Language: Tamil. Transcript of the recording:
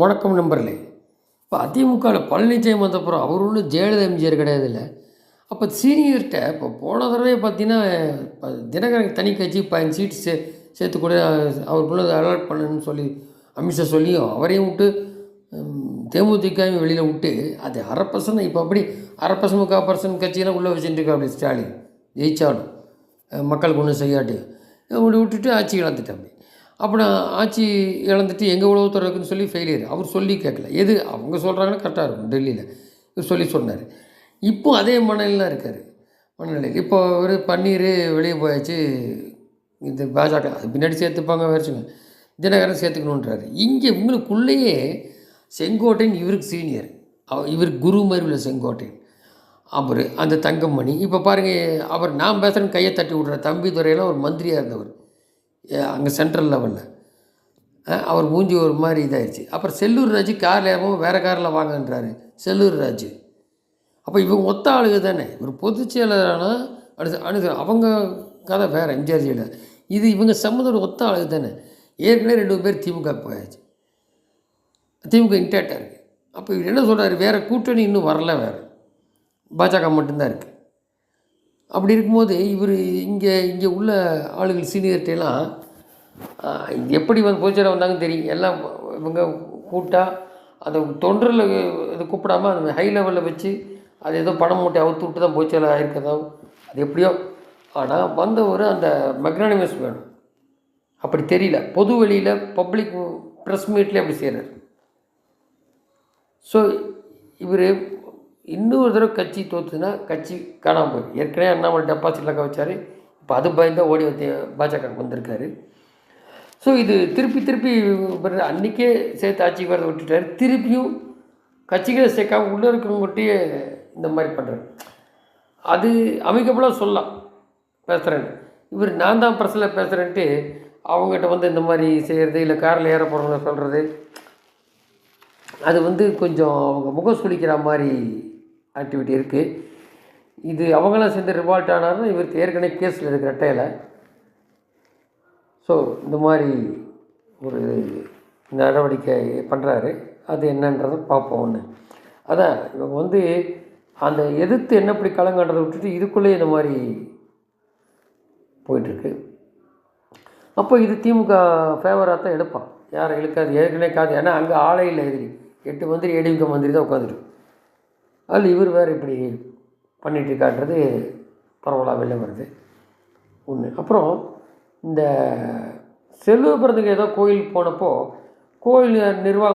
வணக்கம் நண்பர்களே. இப்போ அதிமுகவில் பழனிசாமி வந்தப்புறம் அவர் ஒன்றும் ஜெயலலிதா எம்ஜிஆர் கிடையாதுல்ல. அப்போ சீனியர்கிட்ட இப்போ போன தடவை பார்த்தீங்கன்னா, இப்போ தினகரனுக்கு தனி கட்சி 15 சீட் சேர்த்து கூட அவருக்குள்ள அலாட் பண்ணணும்னு சொல்லி அமித்ஷா சொல்லியும் அவரையும் விட்டு தேமுதிகவும் வெளியில் விட்டு அது 1/2% இப்போ அப்படி 1/2% 3/4% கட்சியெல்லாம் உள்ளே வச்சுட்டு இருக்கா அப்படி ஸ்டாலின் ஜெயிச்சாலும் மக்களுக்கு ஒன்றும் செய்யாட்டு அப்படி விட்டுட்டு ஆட்சி இழந்துட்டாப்படி. அப்புறம் ஆட்சி இழந்துட்டு எங்கள் உளவுத்துறை இருக்குன்னு சொல்லி ஃபெயிலியர். அவர் சொல்லி கேட்கல. எது அவங்க சொல்கிறாங்கன்னா கரெக்டாக இருக்கும் டெல்லியில். இவர் சொல்லி சொன்னார். இப்போ அதே மனநிலையில் இருக்கார். மனநிலையில் இப்போ ஒரு பன்னீர் வெளியே போயாச்சு. இந்த பாஜக அது பின்னாடி சேர்த்துப்பாங்க வச்சுங்க. தினகரன் சேர்த்துக்கணுன்றாரு. இங்கே இவங்களுக்குள்ளேயே செங்கோட்டையன் இவருக்கு சீனியர். இவர் குரு மாதிரி உள்ள செங்கோட்டையன். அவர் அந்த தங்கமணி இப்போ பாருங்கள், அவர் நான் பேசுகிறேன்னு கையை தட்டி விட்ற தம்பிதுரையெல்லாம் ஒரு மந்திரியாக இருந்தவர் அங்கே சென்ட்ரல் லெவலில். அவர் மூஞ்சி ஒரு மாதிரி இதாகிடுச்சு. அப்புறம் செல்லூர் ராஜு காரில் ஏறவும் வேறு காரில் வாங்கன்றாரு செல்லூர் ராஜு. அப்போ இவங்க ஒத்த ஆளுக தானே. இவர் பொதுச் செயலரானா அவங்க கதை வேறு எம்ஜிஆர் ஜெயில. இது இவங்க சம்மந்தோட ஒத்த ஆளுக தானே. ஏற்கனவே 2 பேர் திமுக போயாச்சு. திமுக இன்டேக்டாக இருக்குது. அப்போ இவர் என்ன சொல்கிறார், வேறு கூட்டணி இன்னும் வரல, வேறு பாஜக மட்டும்தான் இருக்குது. அப்படி இருக்கும்போது இவர் இங்கே உள்ள ஆளுகள் சீனியர்கிட்டலாம் எப்படி பொதுச்செயலாளர் வந்தாங்கன்னு தெரியும். எல்லாம் இவங்க கூட்டா அந்த தொண்டரில் இது கூப்பிடாமல் அந்த ஹை லெவலில் வச்சு அது ஏதோ பணம் மூட்டை அவுத்து விட்டு தான் பொதுச்செயலாளர் ஆகிருக்கதோ அது எப்படியோ. ஆனால் வந்தவர் அந்த மெக்னானிமஸ் வேணும். அப்படி தெரியல. பொது வெளியில் பப்ளிக் ப்ரெஸ் மீட்லேயே அப்படி செய்கிறார். ஸோ இவர் இன்னொரு தடவை கட்சி தோற்றுனா கட்சி காணாமல் போயிடும். ஏற்கனவே அண்ணாமலை டெபாசிட்டில் வச்சார். இப்போ அது பயந்தான் ஓடி வந்து பாஜக வந்திருக்காரு. ஸோ இது திருப்பி அன்றைக்கே சேர்த்து ஆட்சிக்கு வரதை விட்டுட்டார். திருப்பியும் கட்சிகளை சேர்க்காம உள்ளே இருக்கிறவங்ககிட்டயே இந்த மாதிரி பண்ணுறாரு. அது அமைக்கப்படாக சொல்லலாம் பேசுகிறேன்னு. இவர் நான் தான் ப்ரெஸ்ஸில் பேசுகிறேன்ட்டு அவங்ககிட்ட வந்து இந்த மாதிரி செய்கிறது, இல்லை காரில் ஏற போகிறவங்கள சொல்கிறது, அது கொஞ்சம் அவங்க முகம் சுளிக்கிற மாதிரி ஆக்டிவிட்டி இருக்குது. இது அவங்களாம் சேர்ந்து ரிவால்ட் ஆனாலும் இவருக்கு ஏற்கனவே கேஸில் இருக்கிற ரெட்டையில். ஸோ இந்த மாதிரி ஒரு நடவடிக்கை பண்ணுறாரு. அது என்னன்றதை பார்ப்போம். ஒன்று அதான் இவங்க அந்த எதிர்த்து என்ன இப்படி கலங்கன்றதை விட்டுட்டு இதுக்குள்ளேயே இந்த மாதிரி போயிட்டுருக்கு. அப்போ இது திமுக ஃபேவராக தான் எடுப்பான். யாரை இழுக்காது, ஏற்கனவே காது. ஏன்னா அங்கே ஆளே இல்லை. எதிரி 8 மந்திரி ஏடிஎம்கே மந்திரி தான் உட்காந்துருக்கு. அதில் இவர் வேறு இப்படி பண்ணிகிட்ருக்கான்றது பரவலாக வெளில வருது ஒன்று. அப்புறம் இந்த செல்வபிரந்துக்கு ஏதோ கோயில் போனப்போ கோயில் நிர்வாகம்